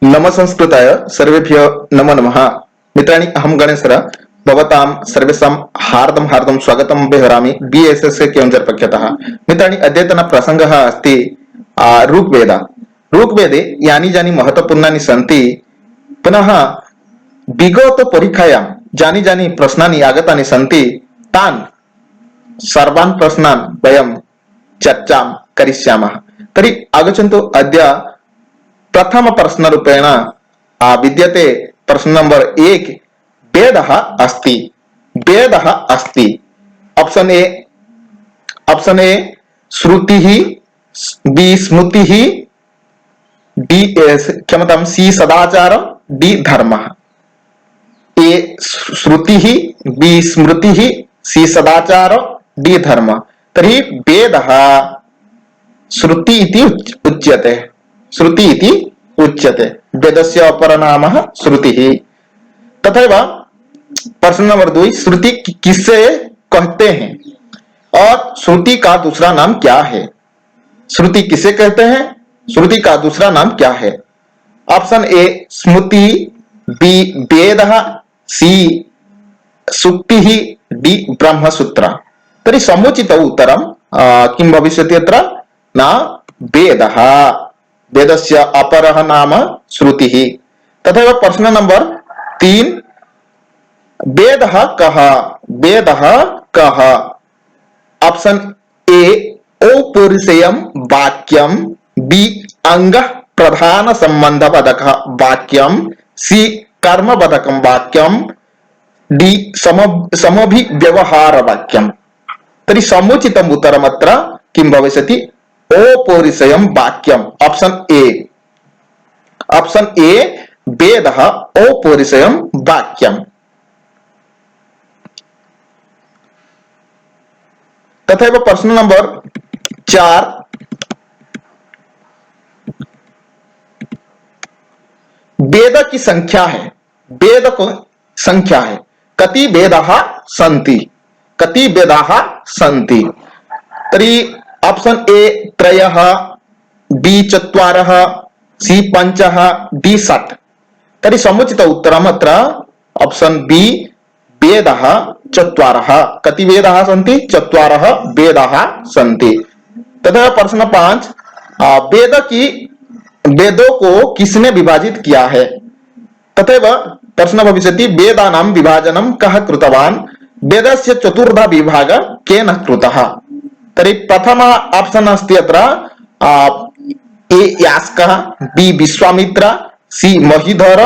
नमसंस्कृताय सर्वेभ्यो नमो नमः। मित्राणि अहं गणेशः भवतां सर्वेषां हार्दं हार्दं स्वागतं विहरामि BSS केवंझर पक्षतः। मित्राणि अद्यतन प्रसङ्गः अस्ति ऋग्वेद। ऋग्वेदे यानि जानि महत्त्वपूर्णानि सन्ति, पुनः विगत परीक्षायां जानि जानि प्रश्नानि आगतानि सन्ति, तान् सर्वान् प्रश्नान् वयं चर्चां करिष्यामः। तर्हि आगच्छन्तु अद्य प्रथम प्रश्न रूपेण विद्यते प्रश्न नंबर 1 वेदः अस्ति। वेदः अस्ति। ऑप्शन ए श्रुतिः, बी स्मृतिः, डी क्षमतां सी सदाचारः, डी धर्मः। ए श्रुतिः, बी स्मृतिः, सी सदाचारः, डी धर्मः। तर्हि वेदः श्रुति इति उच्यते। श्रुति इति उच्यते। वेदस्य अपरनामः श्रुतिः। तथैव प्रश्न नंबर 2 श्रुति किसे कहते हैं और श्रुति का दूसरा नाम क्या है? श्रुति किसे कहते हैं? श्रुति का दूसरा नाम क्या है? ऑप्शन ए स्मृति, बी वेदः, सी सूक्तिः, डी ब्रह्मसूत्र। तर्हि समुचित उत्तरं किं भविष्यति अत्र? न वेदः। वेदस्य अपरः नाम श्रुतिः। तथैव प्रश्न नंबर 3 वेदः कः? वेदः कः? ऑप्शन ए औपरिचयं वाक्यं, बी अंगः प्रधान संबंधबद्धः वाक्यं, सी कर्मबद्धकं वाक्यं, डी समभिव्यवहार वाक्यं। तर्हि समुचितम् उत्तरम् अत्र किं भविष्यति? औपरिचयं वाक्यम्। Option A. ऑप्शन ए वेदः औपरिचयं वाक्यम्। तथैव प्रश्न नंबर 4 वेद की संख्या है। वेद को संख्या है। कति वेदाः सन्ति? कति वेदाः सन्ति? तर्हि ऑप्शन ए त्रयः, बी चत्वारः, सी पञ्चः, डी षट्। तर्हि समुचित उत्तरम् अत्र ऑप्शन बी वेदाः चत्वारः। कति वेदाः सन्ति? चत्वारः वेदाः सन्ति। तथा प्रश्न 5 वेदों को किसने विभाजित किया है? तथैव प्रश्न भविष्यति वेदानां विभाजनं कः कृतवान्? वेदस्य चतुर्धा विभागः केन कृतः? तर्हि प्रथम ऑप्शन अस्ति अत्र ए यास्कः, बी विश्वामित्र, सी महिधर,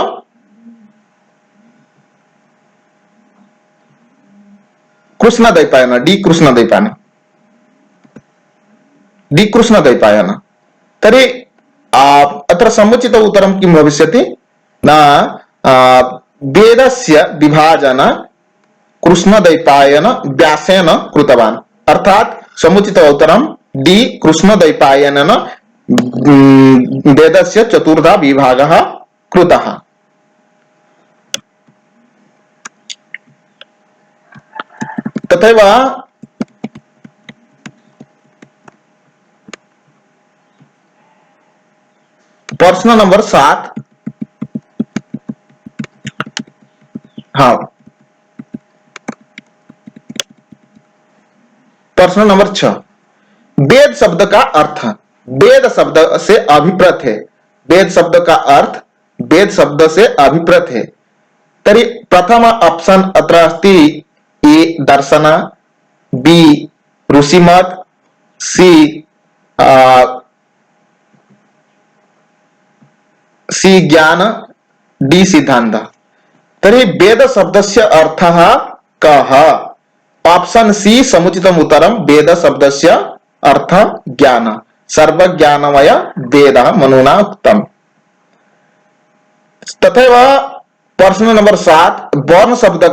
कृष्णद्वैपायन, डी कृष्णद्वैपायन, डी कृष्णद्वैपायन। तर्हि अत्र समुचित उत्तरं किं भविष्यति? न वेदस्य विभाजन कृष्णद्वैपायन व्यासेन कृतवान्। अर्थात समुचित उत्तरं डी कृष्णद्वैपायनेन वेदस्य चतुर्धा विभागः कृतः। तथैव प्रश्न नंबर 7 प्रश्न नंबर 6 वेद शब्द का अर्थ। वेद शब्द से अभिप्रेत है। वेद शब्द का अर्थ वेद शब्द से अभिप्रेत है। तर्हि प्रथम ऑप्शन अत्र अस्ति ए दर्शन, बी ऋषिमत, सी ज्ञान, डी सिद्धांत। तर्हि वेद शब्दस्य अर्थः कः? ऑप्शन सी समुचितम् उत्तरं। वेद शब्दस्य अर्थ ज्ञान। सर्वज्ञानमय वेदः मनुना उक्तम्। तथैव प्रश्न नंबर 7 वर्ण शब्द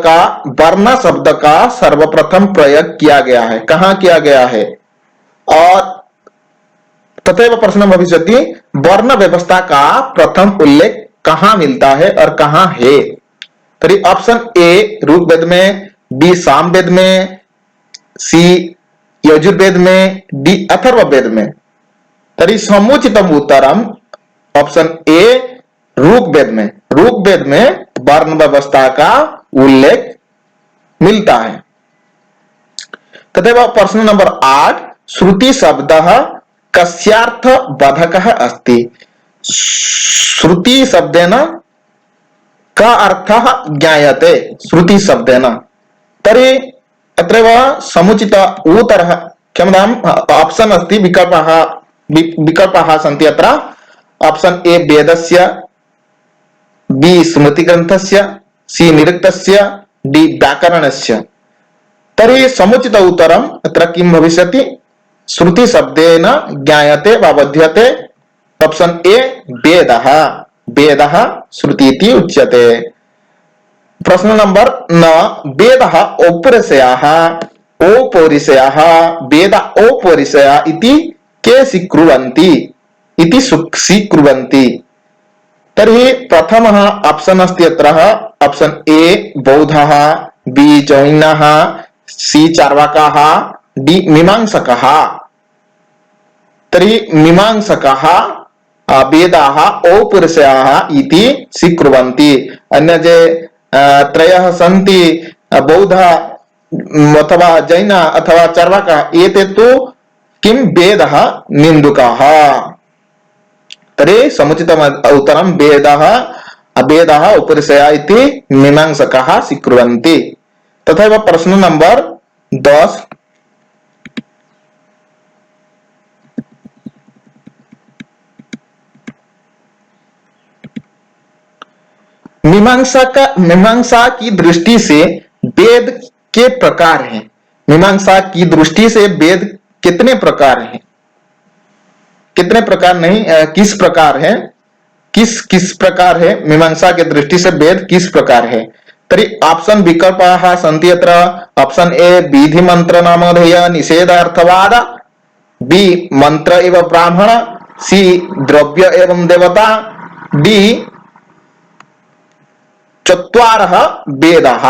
का सर्वप्रथम प्रयोग किया गया है। कहां किया गया है? और तथैव प्रश्न भविष्यति वर्ण व्यवस्था का प्रथम उल्लेख कहां मिलता है और कहां है? तर्हि ऑप्शन ए ऋग्वेद में, बी सामवेद में, सी यजुर्वेद में, डी अथर्ववेद में। तर्हि समुचितम् उत्तरम् ऑप्शन ए ऋग वेद में वर्ण व्यवस्था का उल्लेख मिलता है। तथैव प्रश्न नंबर 8, श्रुति शब्द कस्यार्थ बाधकः अस्ति? श्रुति शब्देन का अर्थः ज्ञायते? श्रुति शब्देन तर्हि अत्रैव समुचित उत्तरः क्षम्यताम् ऑप्शन अस्ति, विकल्पाः सन्ति अत्र। ऑप्शन ए वेदस्य, बी स्मृतिग्रन्थस्य, सी निरुक्तस्य, डी व्याकरणस्य। तर्हि समुचित उत्तरम् अत्र किं भविष्यति? श्रुति शब्देन ज्ञायते वा बध्यते। ऑप्शन ए वेदः, वेदः श्रुति इति उच्यते। प्रश्न नंबर 9, वेदः औपरिषयः, औपरिषयः वेद औपरिषया इति के स्वीकुर्वन्ति इति स्वीकुर्वन्ति। तर्हि प्रथमः ऑप्शन अस्ति अत्र, ऑप्शन ए बौद्धः, बी जैनः, सी चार्वाकाः, डी मीमांसकः। तर्हि मीमांसकः वेदाः औपरिषयाः इति स्वीकुर्वन्ति। अन्य जे त्रयः सन्ति, बौद्ध अथवा जैन अथवा चार्वाका, एते तु किं वेदः निन्दुकाः। तर्हि समुचितम् उत्तरं वेदः उपरिषया इति मीमांसकाः स्वीकुर्वन्ति। तथैव प्रश्न नंबर 10, मीमांसा की दृष्टि से वेद के प्रकार हैं। मीमांसा की दृष्टि से वेद कितने प्रकार हैं? कितने प्रकार नहीं, किस प्रकार है, किस प्रकार है? मीमांसा की दृष्टि से वेद किस प्रकार है? तर्हि ऑप्शन विकल्पाः सन्ति अत्र। ऑप्शन ए विधि मंत्र नामधेय निषेधार्थवाद, बी मंत्र एवं ब्राह्मण, सी द्रव्य एवं देवता, डी चत्वारः वेदाः,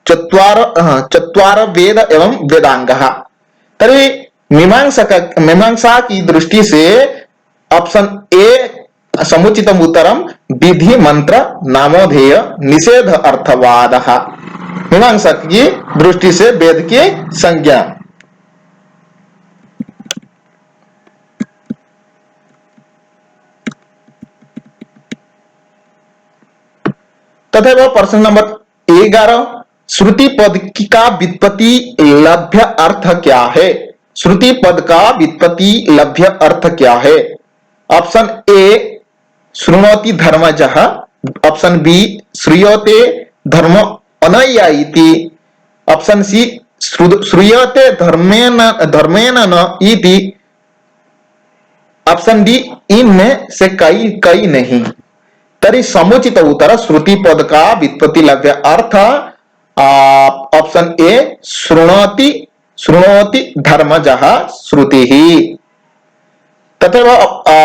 चत्वार वेद एवं वेदांगः। तर्हि मीमांसा की दृष्टि से ऑप्शन ए समुचितम् उत्तरं विधि मंत्र नामोधेय निषेध अर्थवादः। मीमांसा की दृष्टि से वेद की संज्ञा। तथैव प्रश्न नंबर 11, श्रुति पद का व्युत्पत्ति लभ्य अर्थ क्या है? श्रुति पद का व्युत्पत्ति लभ्य अर्थ क्या है? ऑप्शन ए शृणोति धर्मजः, ऑप्शन बी श्रूयते धर्म अनया इति, ऑप्शन सी श्रूयते धर्मेण न इति, ऑप्शन डी इनमें से कई नहीं। तरी समुचित उत्तर श्रुति पद का व्युत्पत्ति लभ्य अर्थ ऑप्शन ए शृणोति धर्मजः श्रुतिः। तथैव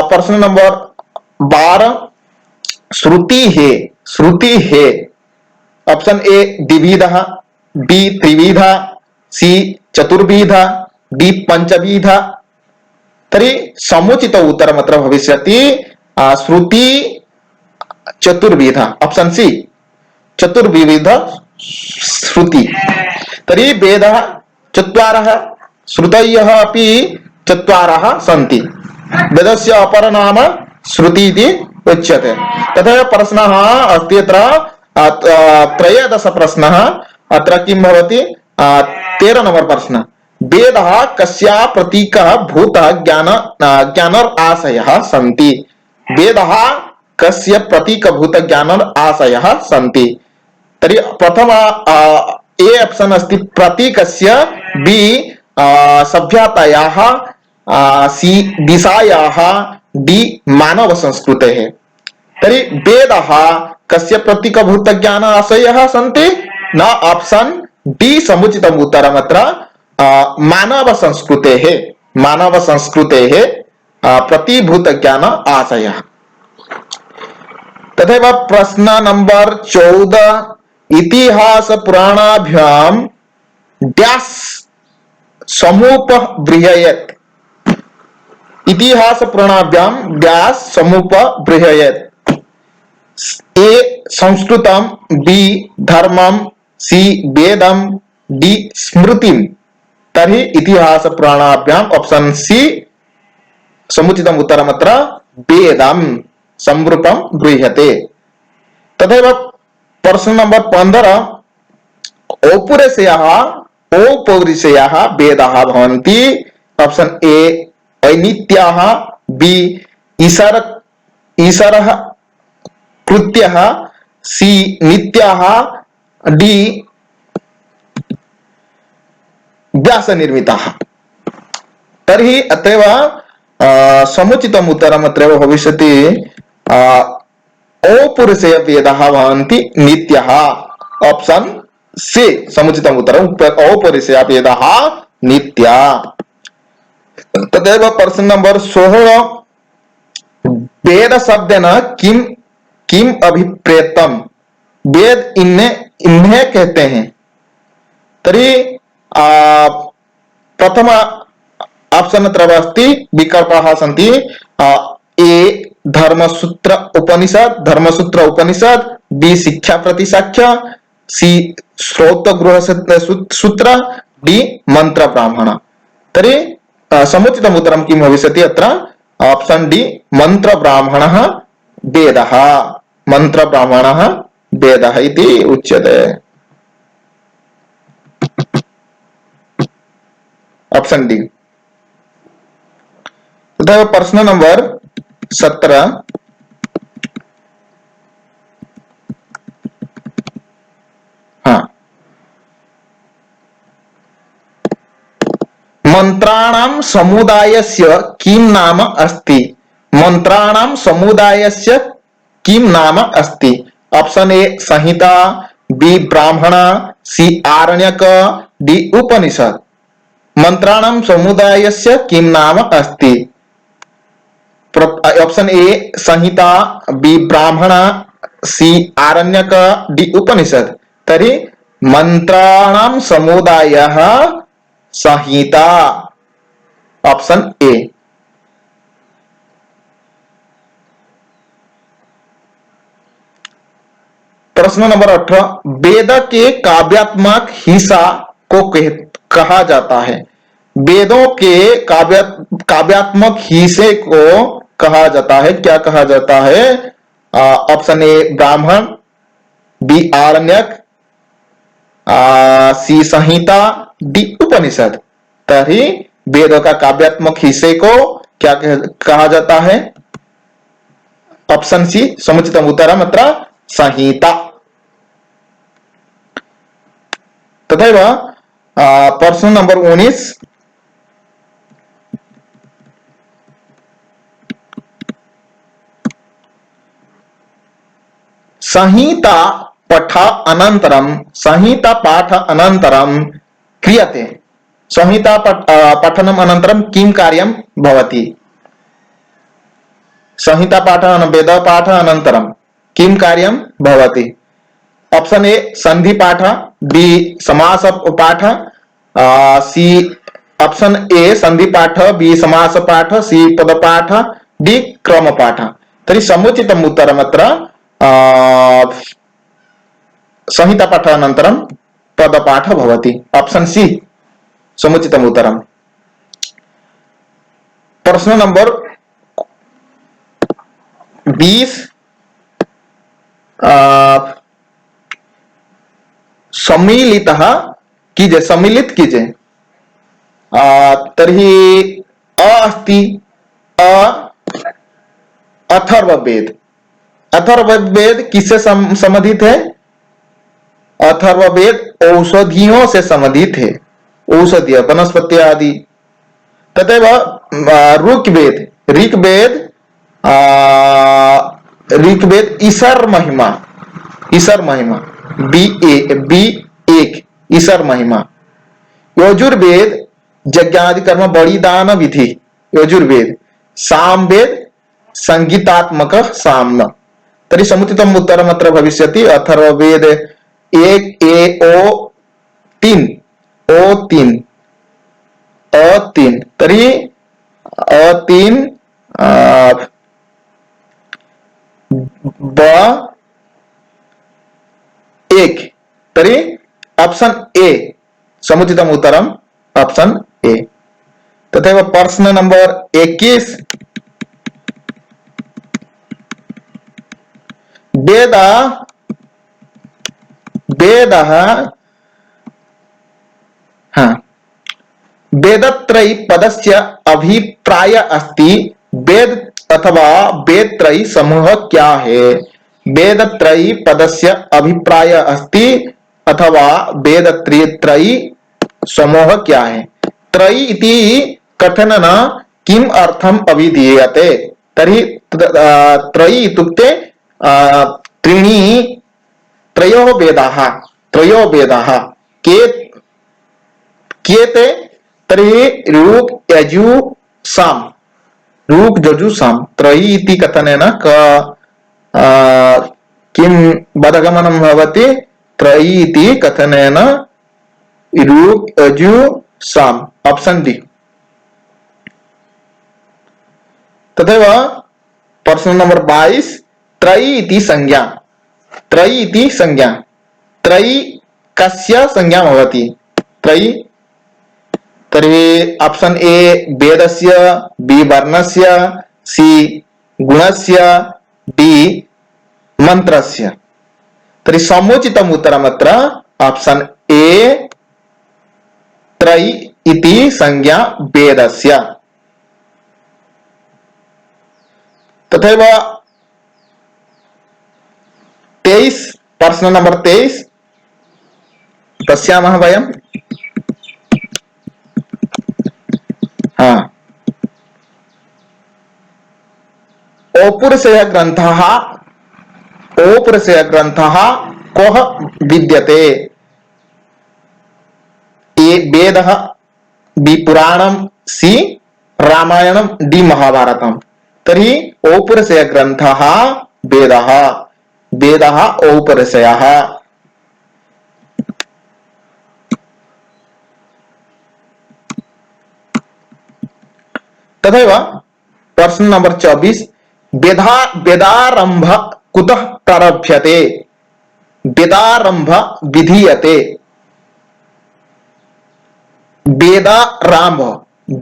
प्रश्न नंबर 12, श्रुति है option A द्विविधः, B Trividha, C चतुर्विधा, D पंचविधा। तरी समुचित उत्तर मतलब भविष्यति श्रुति चतुर्विधा, ऑप्शन सी चतुर्विध श्रुति। तरी वेदः चत्वारः, श्रुतयः अपि चत्वारः सन्ति। वेदस्य अपर नाम श्रुति इति उच्यते। तथा प्रश्नः अस्ति अत्र 13 प्रश्नः। अत्र किं भवति? 13 नंबर प्रश्न, वेदः कस्या प्रतीकः भूतः ज्ञानर आशयः सन्ति? वेदः कस्य प्रतीकभूत ज्ञानर आशयः सन्ति? तर्हि प्रथम ए ऑप्शन अस्ति प्रतीकस्य, बी सभ्यतायाः, सी दिशायाः, डी मानव संस्कृतेः। तर्हि वेदः कस्य प्रतीकभूत ज्ञान आशयः सन्ति? न ऑप्शन डी समुचितम् उत्तरम् अत्र मानव संस्कृतेः प्रतिभूत ज्ञान आशयः। तथैव प्रश्न नंबर 14, इतिहास पुराणाभ्याम डैश समुपबृहयेत्? इतिहास पुराणाभ्याम डैश समुपबृहयेत्? ए संस्कृतम, बी धर्मम, सी वेदम, डी स्मृतिम, तर्हि इतिहास पुराणाभ्याम ऑप्शन सी समुचितम उत्तरमत्र वेदम संवृतम गृह्यते। तथैव प्रश्न नंबर 15 औपुरेशयाः औपौरुषेयाः वेदाः भवन्ति। ऑप्शन ए अनित्याः, बी ईशर ईशरः कृत्यः, सी नित्याः, डी व्यास निर्मिताः। तर्हि अतएव समुचितम् उत्तरम् अत्रैव भविष्यति औपुरुषेय वेदाः भवन्ति नित्यः। ऑप्शन सी समुचितम् उत्तरम् औपुरुषेय वेदाः नित्या। तदेव प्रश्न नंबर 16 वेद शब्देन किम किम अभिप्रेतम, वेद इन्हें कहते हैं। तर्हि प्रथम ऑप्शन अत्र अस्ति, विकल्पाः सन्ति ए धर्मसूत्र उपनिषद, धर्मसूत्र उपनिषद, बी शिक्षा प्रतिशाख्य, सी श्रौतगृह सूत्र, डी मंत्र ब्राह्मण। तर्हि समुचितम् उत्तरं किं भविष्यति अत्र ऑप्शन डी मंत्र ब्राह्मणः वेदः, मंत्र ब्राह्मणः वेदः इति उच्यते। Option D. तथा प्रश्न नंबर 17 हाँ, मंत्राणां समुदायस्य किं नाम अस्ति, मंत्राणां समुदायस्य किं नाम अस्ति। ऑप्शन ए संहिता, बी ब्राह्मण, सी आरण्यक, डी उपनिषद। मंत्राणां समुदायस्य किं नाम अस्ति। ऑप्शन ए संहिता, बी ब्राह्मण, सी आरण्यक, डी उपनिषद। तर्हि मंत्राणां समुदायः संहिता, ऑप्शन ए। प्रश्न नंबर 18 वेद के काव्यात्मक हिस्सा को कहा जाता है। वेदों के काव्यात्मक हिस्से को कहा जाता है, क्या कहा जाता है। ऑप्शन ए ब्राह्मण, बी आरण्यक, सी संहिता, डी उपनिषद। तभी वेदों का काव्यात्मक हिस्से को क्या कहा जाता है। ऑप्शन सी समुचितम् उत्तरम् अत्र संहिता। तथैव प्रश्न नंबर 19 संहिता पाठ अनन्तरं क्रियते। संहिता पठनम् अनन्तरं किं कार्यं भवति। संहिता पाठ वेद पाठ अनन्तरं किं कार्यं भवति। ऑप्शन ए संधि पाठ, बी समास पाठ, सी ऑप्शन ए संधि पाठ, बी समास पाठ, सी पद पाठ, डी क्रम पाठ। तर्हि समुचितम् उत्तरम् अत्र संहिता पाठ अनन्तरं पद पाठ भवति। ऑप्शन सी समुचितम् उत्तरम्। प्रश्न नंबर 20 सम्मिलितः कीजिए, सम्मिलित कीजिए। तर्हि अस्ति अथर्ववेद। अथर्ववेद किससे संबंधित है। अथर्ववेद औषधियों से संबंधित है, औषधीय वनस्पति आदि। तथैव ऋग्वेद, ऋग्वेद ईशर महिमा, बी एक ईशर महिमा। यजुर्वेद यज्ञादि कर्म बलिदान विधि, यजुर्वेद। सामवेद संगीतात्मक साम्न। तर्हि समुचितम् उत्तरम् अत्र भविष्यति अथर्ववेद 1 ए ओ 3 अ3। तर्हि अ3 ब एक, तर्हि ऑप्शन ए समुचितम् उत्तरम् ऑप्शन ए। तथैव प्रश्न नंबर 21, वेद वेदः हाँ वेदत्रयी पदस्य अभिप्राय अस्ति, वेद अथवा वेदत्रयी समूह क्या है? वेदत्रयी पदस्य अभिप्राय अस्ति अथवा वेदत्रयी समूह क्या है? त्रयी इति कथनेन किम अर्थम अभिधीयते? तर्हि त्रयी इत्युक्ते त्रीणि त्रयो वेदाः के कियते? तर्हि ऋक् यजु साम, ऋक् यजु साम त्रयी इति कथनेन किं वदगमनं भवति? त्रयी इति कथनेन ऋक् यजु साम, ऑप्शन डी। तथैव प्रश्न नंबर 22, त्रयी इति संज्ञा, त्रयी इति संज्ञा, त्रयी कस्य संज्ञा भवति? त्रयी, तर्हि ऑप्शन ए वेदस्य, बी वर्णस्य, सी गुणस्य, डी मंत्रस्य। तर्हि समुचितम् उत्तरम् अत्र ऑप्शन ए, त्रयी इति संज्ञा वेदस्य। तथैव 23, प्रश्न नंबर 23 पश्यामः वयम्। औपुरुषेय ग्रंथः, औपुरुषेय ग्रंथः कः विद्यते? ए वेदः, बी पुराणं, सी रामायणं, डी महाभारतम्। तर्हि औपुरुषेय ग्रंथः वेदः, वेदः औपुरुषेयः। तथैव प्रश्न नंबर 24, वेदारंभ कुतः प्रारभ्यते? वेदारंभ विधीयते। वेदारंभ,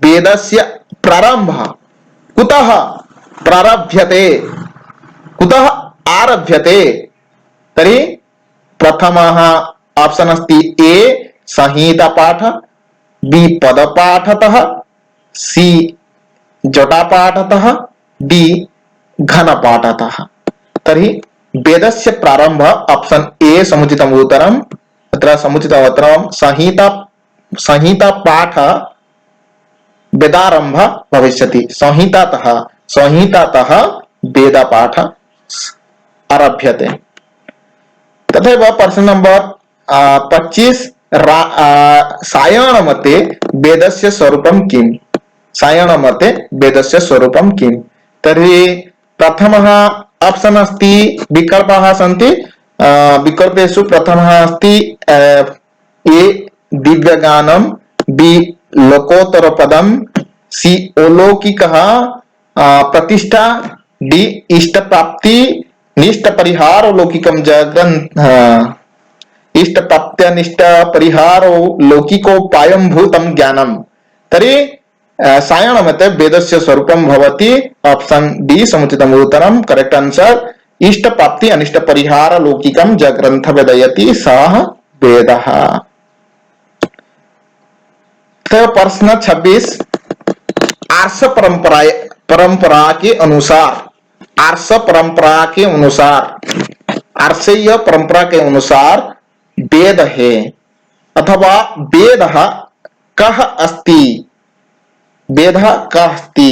वेदस्य प्रारंभ कुतः प्रारभ्यते, कुतः आरभ्यते? तर्हि प्रथमः ऑप्शन अस्ति ए संहिता पाठ, बी पदपाठतः, सी जटापाठतः, डी घनपाठतः। तर्हि वेदस्य प्रारंभ ऑप्शन ए समुचितम् उत्तरम्। अत्र समुचितम् उत्तरं संहिता पाठ वेदारंभ भविष्यति। संहितातः वेदपाठ आरभ्यते। तथैव प्रश्न नंबर 25, सायण मते वेदस्य स्वरूपं किम्? सायण मते वेदस्य स्वरूपं किम्? तर्हि प्रथमः ऑप्शन अस्ति, विकल्पाः सन्ति, विकल्पेषु प्रथमः अस्ति ए दिव्यगानं, बी लोकोत्तरपदं, सी अलौकिकः प्रतिष्ठा, डी इष्टप्राप्ति निष्ठपरिहारो लौकिकं जगन् इष्टप्राप्त्यनिष्ठ परिहारो लौकिकोपायं भूतं ज्ञानम्। तर्हि सायण मते वेदस्य स्वरूपं भवति ऑप्शन डी समुचितम् उत्तरम्। करेक्ट आंसर, इष्ट प्राप्ति अनिष्ट परिहार लौकिकं ज ग्रंथ वेदयति सः वेदः। तो प्रश्न 26, आर्ष परंपरा के अनुसार, आर्ष परंपरा के अनुसार, आर्षीय परंपरा के अनुसार वेद है अथवा वेदः कः अस्ति? वेदः कः अस्ति?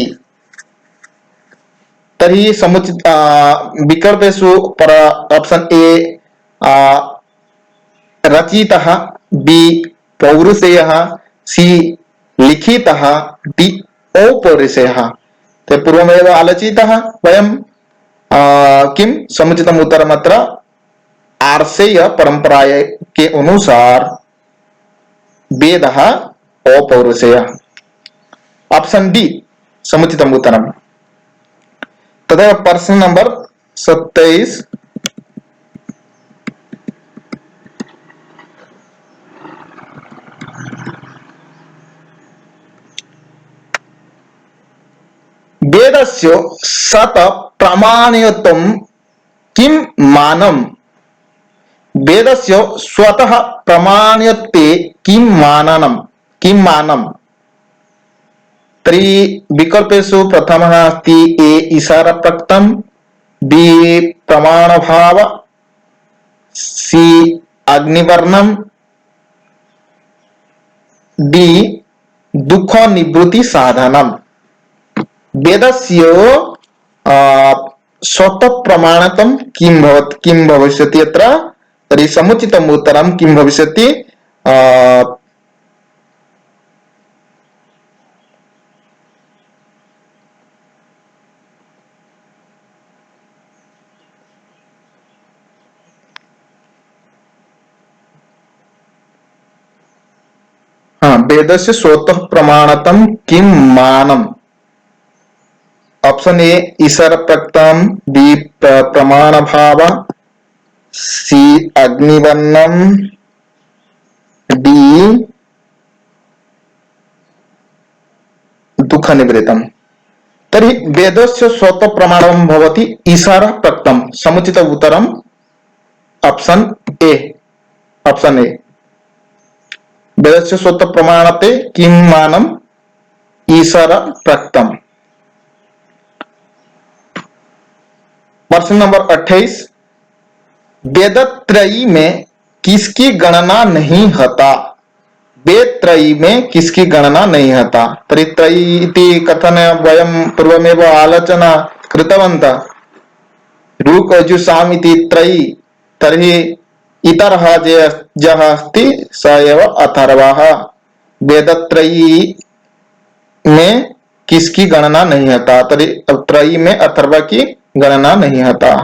तर्हि समुचित विकल्पेषु पर ऑप्शन ए रचितः, बी पौरुषेयः, सी लिखितः, डी अपौरुषेयः। ते पूर्वमेव आलोचितः वयं किं समुचितम् उत्तरम् अत्र आर्षेय परंपरा के अनुसार वेदः अपौरुषेयः, ऑप्शन डी समुचितम् उत्तरम्। तथा प्रश्न नंबर 27, वेदस्य सत प्रमाणयत्वं किं मानम्? वेदस्य स्वतः प्रमाण्यत्वे किं माननम्? किं मानम्? तर्हि विकल्पेषु प्रथमः अस्ति ए इशारप्रक्तं, बी प्रमाणभाव, सी अग्निवर्णम, डी दुख निवृत्ति साधनम। वेदस्य स्वतः प्रमाणकं किं भविष्यति अत्र? तर्हि समुचितम् उत्तरं किं भविष्यति? वेदस्य स्वतः प्रमाणकं किं मानम्? ऑप्शन ए ईश्वर प्रक्तम, बी प्रमाण भाव, सी अग्निवर्णम, डी दुख निवृत्तम। तर्हि वेदस्य स्वतः प्रमाणं भवति ईश्वर प्रक्तम। समुचित उत्तरम ऑप्शन ए। Option A. वेदस्य स्वतः प्रमाणते किं मानम्? ईश्वर प्रक्तम। प्रश्न नंबर 28, वेदत्रयी में किसकी गणना नहीं होता? वेदत्रयी में किसकी गणना नहीं होता? तर्हि त्रयी इति कथन वयं पूर्वमेव आलोचना कृतवन्तः। ऋक् यजुः साम इति त्रयी। तर्हि इतरः यः अस्ति स एव अथर्वः। वेदत्रयी में किसकी गणना नहीं होता? तर्हि त्रयी में अथर्व की गणना नहीं होता।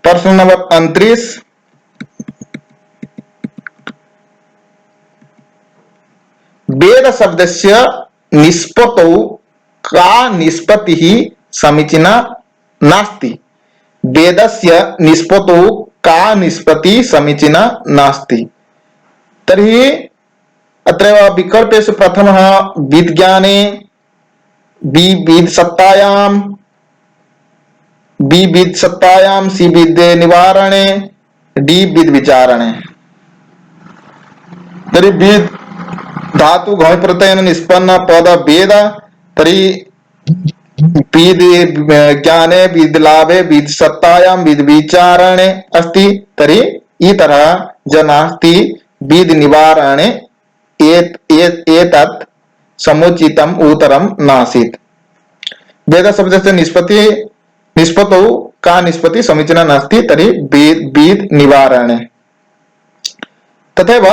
प्रश्न नंबर 29, वेद शब्दस्य निष्पत्तौ का निष्पत्तिः समीचीना नास्ति? वेदस्य निष्पत्तौ का निष्पत्तिः समीचीना नास्ति? तर्हि अत्रैव विकल्पेषु प्रथमः विज्ञाने, बी विद्सत्तायां, बी विद्सत्तायां, सी विद्ये निवारणे, डी विद् विचारणे। तर्हि विद् धातु घञ् प्रत्ययेन निष्पन्न पद वेद। तर्हि विद् ज्ञाने, विद् लाभे, विद् सत्तायां, विद् विचारणे अस्ति। तर्हि इतरः ज नास्ति, विद् निवारणे एतत् समुचितम् उत्तरं नासीत्। वेद शब्दस्य निष्पत्तौ का निष्पत्तिः समीचीना नास्ति? तर्हि विद् निवारणे। तथैव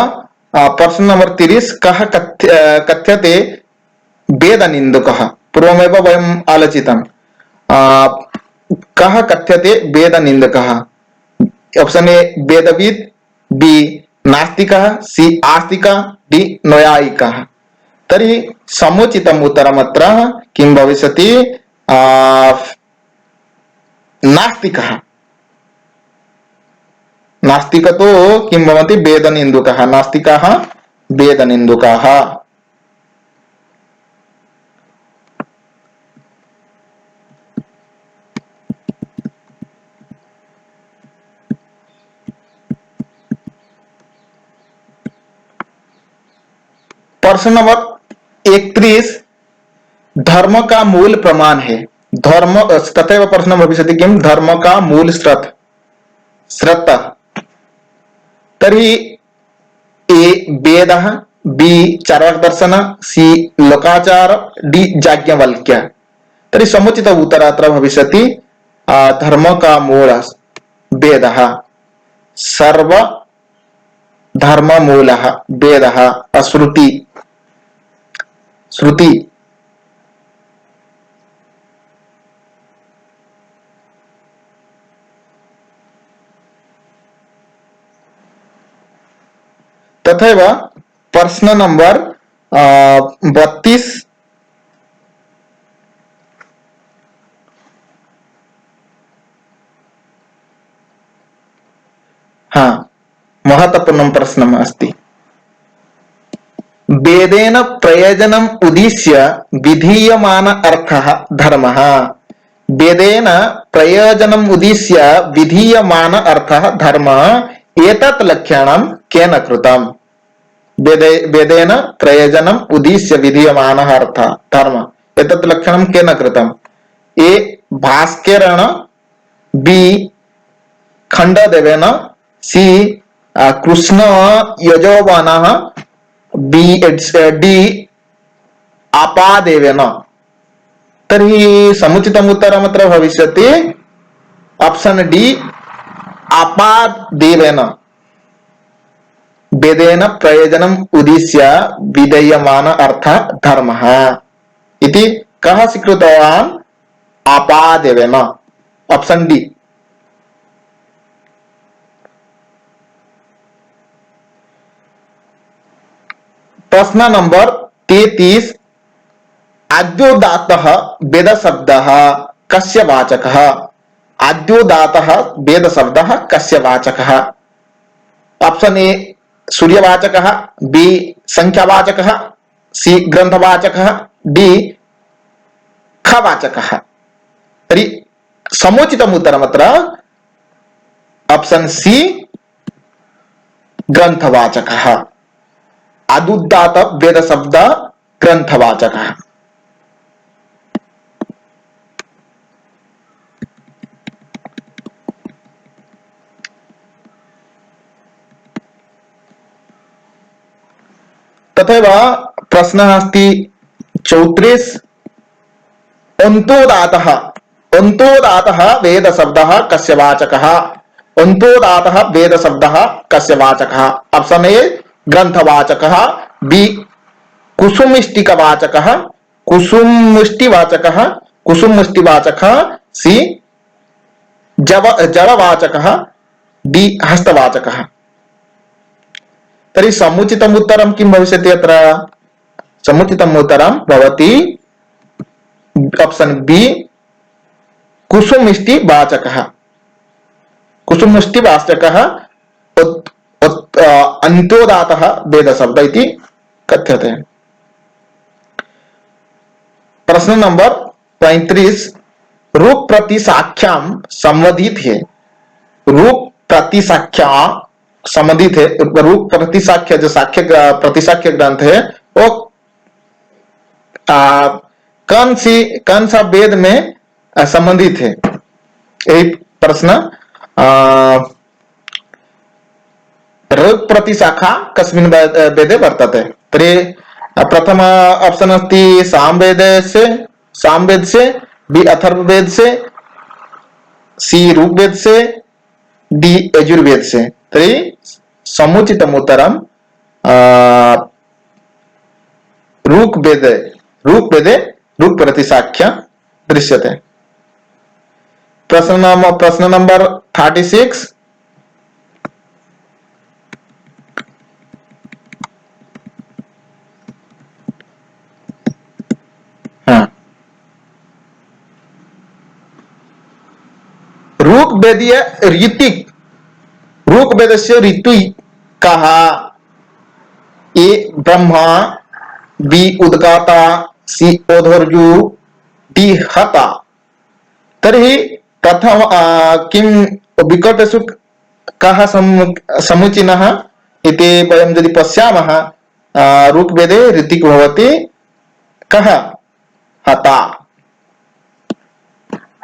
प्रश्न नंबर 30, कः कथ्यते वेदनिन्दुकः? पूर्वमेव वयम् आलोचितं। कः कथ्यते वेदनिन्दुकः? ऑप्शन ए वेदविद्, बी नास्तिकः, सी आस्तिकः, डी नैयायिकः। तर्हि समुचितम् उत्तरम् अत्र किं भविष्यति? नास्तिकः। नास्तिकतो किं भवति? वेदनिन्दुकः। नास्तिकाः वेदनिन्दुकाः। प्रश्न नंबर 31, धर्म का मूल प्रमाण है। धर्म तथैव प्रश्न भविष्यति किं? धर्म का मूल स्रोत। तर्हि ए वेदः, बी चार्वाकदर्शन, सी लोकाचार, डी याज्ञवल्क्य। तर्हि समुचित उत्तर अत्र भविष्यति धर्म का मूल वेदः। सर्व धर्म मूलः वेदः। श्रुति। तथैव प्रश्न नंबर 32, महत्वपूर्णं प्रश्नम् अस्ति। वेदेन प्रयोजनम् उद्दिश्य विधीयमान अर्थः धर्मः। वेदेन प्रयोजनम् उद्दिश्य विधीयमान अर्थः धर्मः एतत् लक्षणं केन कृतम्? वेदेन प्रयोजनम् उद्दिश्य विधीयमानः अर्थः धर्मः एतत् लक्षणं केन कृतम्? ए भास्करेण, बी खण्डदेवेन, सी कृष्ण यजुवनः, डी आपादेवेन। तर्हि समुचितम् उत्तरम् अत्र भविष्यति ऑप्शन डी आपादेवेन। वेदेन प्रयोजनम् उद्दिश्य विधीयमान अर्थः धर्मः इति कः स्वीकृतवान्? आपादेवेन, ऑप्शन डी। प्रश्न नंबर 33, आद्योदात्तः वेद शब्दः कस्य वाचकः? आद्योदात्तः वेद शब्दः कस्य वाचकः? ऑप्शन ए सूर्यवाचकः, बी संख्यावाचकः, सी ग्रंथवाचकः, डी खवाचकः। तर्हि समुचितम् उत्तरम् अत्र ऑप्शन सी ग्रंथवाचकः। आद्योदात्त वेद शब्द ग्रंथवाचकः। तथैव प्रश्नः अस्ति 34, अन्तोदात्तः वेद शब्दः कस्य वाचकः? अन्तोदात्तः वेद शब्दः कस्य वाचकः? ऑप्शन ए ग्रंथवाचकः, बी कुसुमिष्टिकवाचकः, कुसुमुष्टिवाचकः, सी जलवाचकः, डी हस्तवाचकः। तर्हि समुचितम् उत्तरं किं भविष्यति अत्र? समुचितम् उत्तरं भवति ऑप्शन बी कुसुमिष्टिवाचकः। कुसुमिष्टिवाचकः अन्त्योदात्तः वेद शब्द इति कथ्यते। प्रश्न नंबर 35, रूप प्रतिसाख्यां संबंधित है। रूप प्रतिसाख्या संबंधित है। रूप प्रतिसाख्य जो साख्य प्रतिसाख्य ग्रंथ है वो कौन सा वेद में संबंधित है? यही प्रश्न। ऋक् प्रतिशाखा कस्मिन् वेदे वर्तते? तर्हि प्रथम ऑप्शन अस्ति सामवेद से, बी अथर्ववेद से, सी ऋग्वेद से, डी यजुर्वेद से। तर्हि समुचितम् उत्तरं ऋग्वेदे ऋक् प्रतिशाख्य दृश्यते। प्रश्न नंबर 36, ऋग्वेदीय ऋतिक, ऋग्वेदस्य ऋतु कः? ए ब्रह्मा, बी उद्गाता, सी ओधर्जु, डी हता। तर्हि प्रथम किं विकटेषु कः समुचीनः इति वयं यदि पश्यामः, ऋग्वेदे ऋतिक् भवति कः? हता।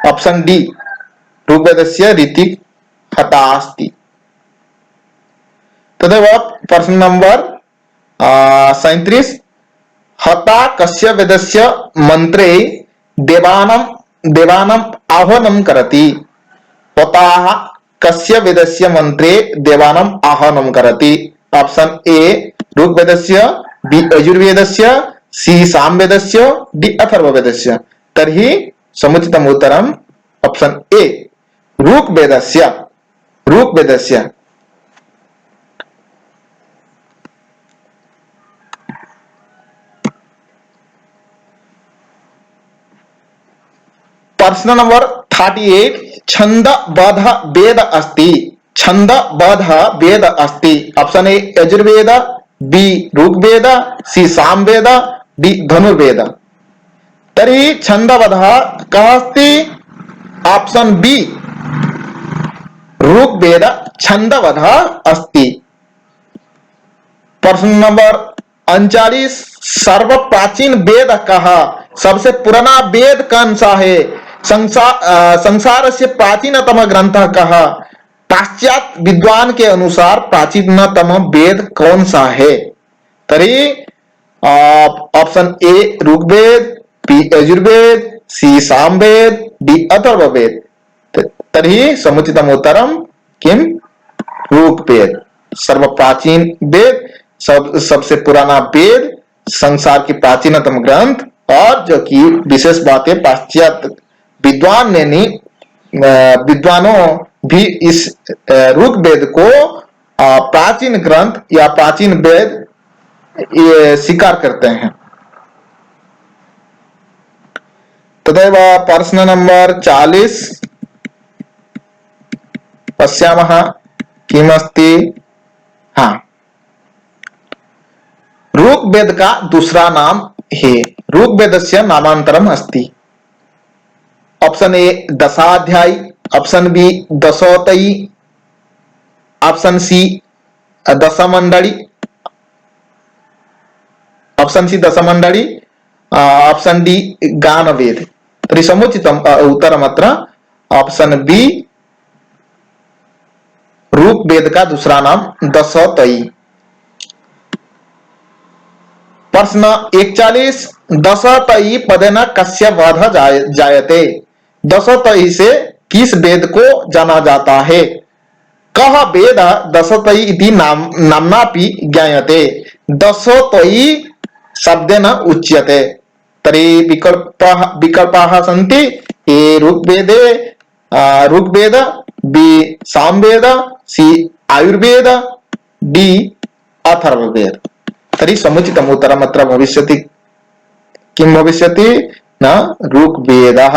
ऑप्शन डी ऋग्वेदस्य ऋतिक् हता अस्ति। तदेव प्रश्न नंबर 37, हता कस्य वेदस्य मंत्रे देवानां आह्वानं करति? हताः कस्य वेदस्य मंत्रे देवानां आह्वानं करति? ऑप्शन ए ऋग्वेदस्य, बी यजुर्वेदस्य, सी सामवेदस्य, डी अथर्ववेदस्य। तर्हि समुचितम् उत्तरम् ऑप्शन ए ऋग्वेदस्य। प्रश्न नंबर 38, छन्दबद्ध वेद अस्ति। छन्दबद्ध वेद अस्ति। Option A Yajurveda, B Rigveda, C Samaveda, D Dhanurveda. तर्हि छन्दवधः कः अस्ति? ऑप्शन बी ऋग्वेद छन्दवधः अस्ति। प्रश्न नंबर 39, सर्व प्राचीन वेद कः? सबसे पुराना वेद कौन सा है? संसार से प्राचीनतम ग्रंथ कः? पाश्चात्य विद्वान के अनुसार प्राचीनतम वेद कौन सा है? तरी option A Rigveda, B Yajurveda, C Samaveda, D Atharvaveda. तरी समुचितम उत्तरम किम? ऋग्वेद सर्व प्राचीन वेद, सबसे पुराना वेद, संसार की प्राचीनतम ग्रंथ, और जो कि विशेष बात है पाश्चात्य विद्वान ने नहीं, विद्वानों भी इस ऋग्वेद को प्राचीन ग्रंथ या प्राचीन वेद स्वीकार करते हैं। तदेव प्रश्न नंबर 40 पश्यामः किमस्ति। हाँ, ऋग्वेद का दूसरा नाम है, ऋग्वेदस्य नामांतरम अस्ति। ऑप्शन ए दशाध्यायी, ऑप्शन बी दशोतयी, ऑप्शन सी दशमंडली, ऑप्शन सी दशमंडली, ऑप्शन डी गानवेद। तर्हि समुचितम उत्तरम अत्र ऑप्शन बी ऋग्वेद का दूसरा नाम दशोतयी। प्रश्न 41, दशोतयी पदेन कस्य वध जायते? दशोतयी से किस वेद को जाना जाता है? कः वेद दशोतयी इति नाम्नापि ज्ञायते? दशोतयी शब्देन उच्यते। तर्हि विकल्पाः सन्ति ए ऋग्वेद, बी सामवेद, सी आयुर्वेद, डी अथर्ववेद। तर्हि समुचितम् उत्तरम् अत्र भविष्यति किं भविष्यति? न ऋग्वेदः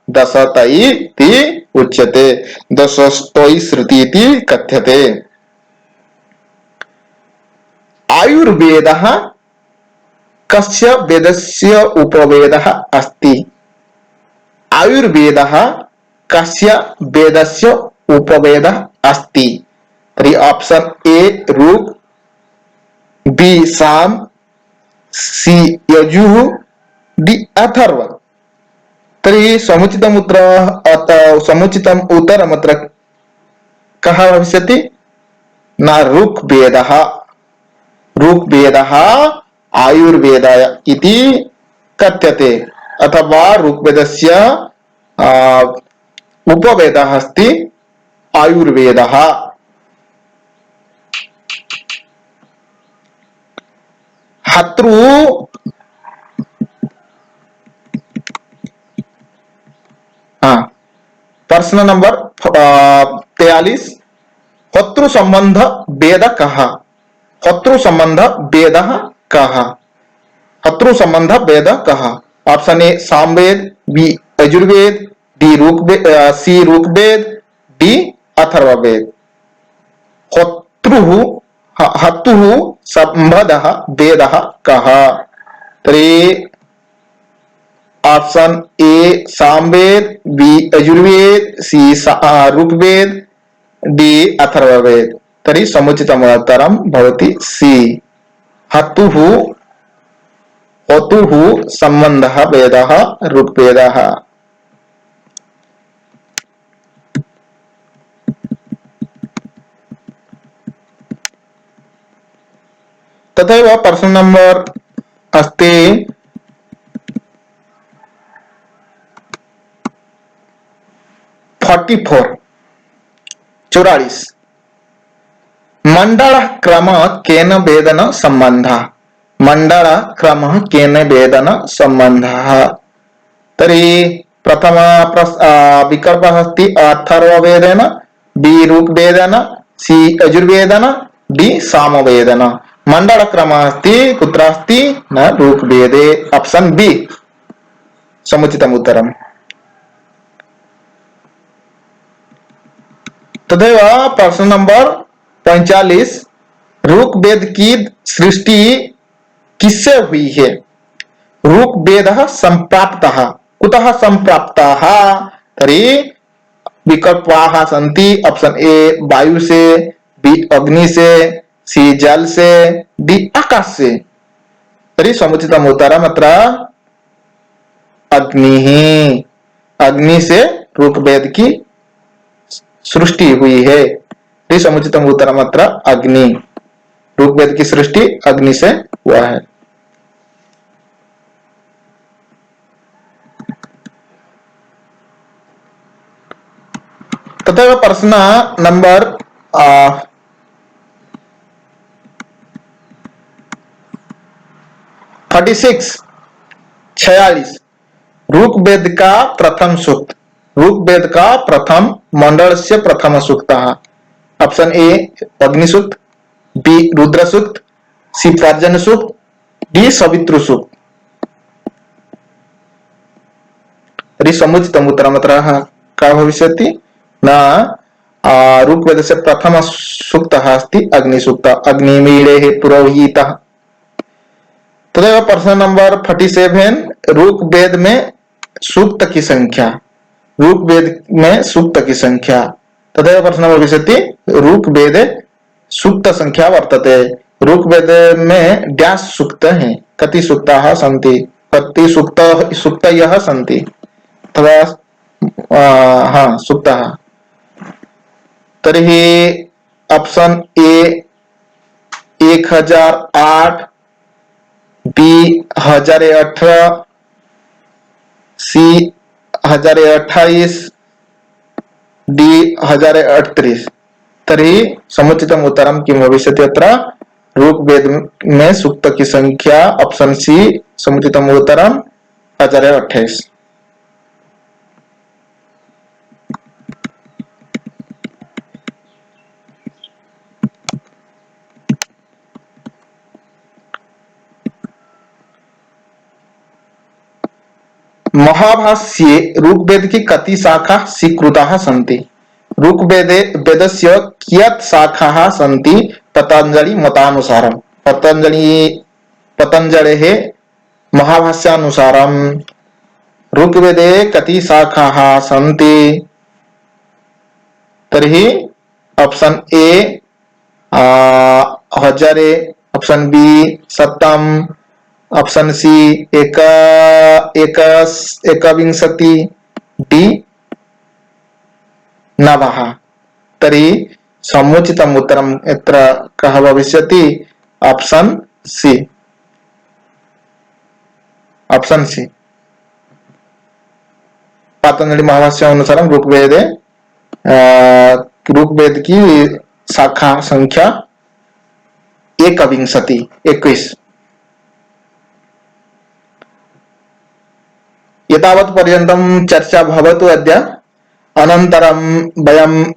दशोतयी इति उच्यते, दशोतयी श्रुति इति कथ्यते। आयुर्वेदः कस्य वेदस्य उपवेदः अस्ति? आयुर्वेदः कस्य वेदस्य उपवेदः अस्ति? तर्हि ऑप्शन ए ऋग्, बी साम, सी यजुः, डी अथर्व। तर्हि समुचितम् उत्तरम् अत्र कः भविष्यति? न ऋग्वेदः, ऋग्वेदः आयुर्वेद इति कथ्यते, अथवा ऋग्वेदस्य उपवेदः अस्ति आयुर्वेदः। हत्रु प्रश्न नंबर 43, शत्रु संबंध वेद कः? शत्रु संबंध वेद कः? शत्रु संबंध वेद कः? Option A Samaveda, B Yajurveda, D Rigveda, C Rigveda, D Atharvaveda. हतुः संबंधः वेदः कः? तर्हि option A Samaveda, B Yajurveda, C Rigveda, D Atharvaveda. तर्हि समुचितम् उत्तरं भवति सी हतुः संबंधः वेदः ऋग्वेदः। तथैव प्रश्न नंबर अस्ति 44 मंडल क्रम केन वेदन संबंधः? मंडल क्रम केन वेदन संबंधः? तर्हि प्रथम विकल्पः अस्ति अथर्ववेदेन, बी ऋग्वेदेन, सी यजुर्वेदेन, डी सामवेदेन। मंडल क्रम अस्ति कुत्र अस्ति? न ऋग्वेदे, ऑप्शन बी समुचितम् उत्तरम्। तदेव प्रश्न नंबर 45, ऋग्वेद की सृष्टि किससे हुई है? ऋग्वेदः सम्प्राप्तः कुतः सम्प्राप्तः? तर्हि विकल्पाः सन्ति। ऑप्शन ए वायु से, बी अग्नि से, सी जल से, डी आकाश से। तर्हि समुचितम् उत्तरम् अत्र अग्नि। अग्नि से ऋग्वेद की सृष्टि हुई है। तर्हि समुचितम् उत्तरम् अत्र अग्नि। ऋग्वेद की सृष्टि अग्नि से हुआ है। तथा प्रश्न नंबर 46 ऋग्वेद का प्रथम सूक्त। ऋग्वेद का प्रथम मंडल से प्रथम सूक्त। ऑप्शन ए अग्नि सूक्त, बी रुद्र सूक्त, सी पर्जन्य सूक्त, डी सवितृ सूक्त। तर्हि समुचितम् उत्तरम् अत्र का भविष्यति? न ऋग्वेदस्य प्रथम सूक्तः अस्ति अग्निसूक्तः। अग्निमीळेः पुरोहितः। तदेव प्रश्न नंबर 47 ऋग्वेद में सूक्त की संख्या। ऋग्वेद में सूक्त की संख्या। तदेव प्रश्न भविष्यति ऋग्वेद सूक्त संख्या वर्तते। ऋग्वेद में डैश सूक्त हैं। कति सूक्ताः सन्ति? कति सूक्तयः सन्ति? अथवा सूक्तः। तर्हि option A 1008, B 1018, C 1028, D 1038। तर्हि समुचितम् उत्तरं किं भविष्यति अत्र? ऋग्वेद में सूक्त की संख्या ऑप्शन सी समुचितम् उत्तरं 1028। महाभाष्ये ऋग्वेद की कति शाखाः स्वीकृताः सन्ति? ऋग्वेदे वेदस्य कियत् शाखाः सन्ति पतञ्जलि मतानुसारम्? पतञ्जलेः महाभाष्यानुसारम् ऋग्वेदे कति शाखाः सन्ति? तर्हि option A 1000, option B 7, option C 21, D 9। तर्हि समुचितम् उत्तरम् यत्र कः भविष्यति? Option C. Option C. Patanjali महाभाष्यानुसार ऋग्वेद की शाखा संख्या 21। एतावत् पर्यन्तं चर्चा भवतु अद्य। अनन्तरं वयम्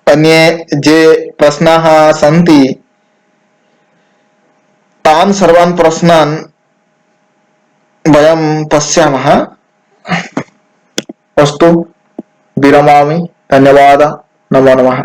अन्ये जे प्रश्नाः सन्ति तान् सर्वान् प्रश्नान् वयं पश्यामः। अस्तु, विरमामि। धन्यवादः। नमो नमः।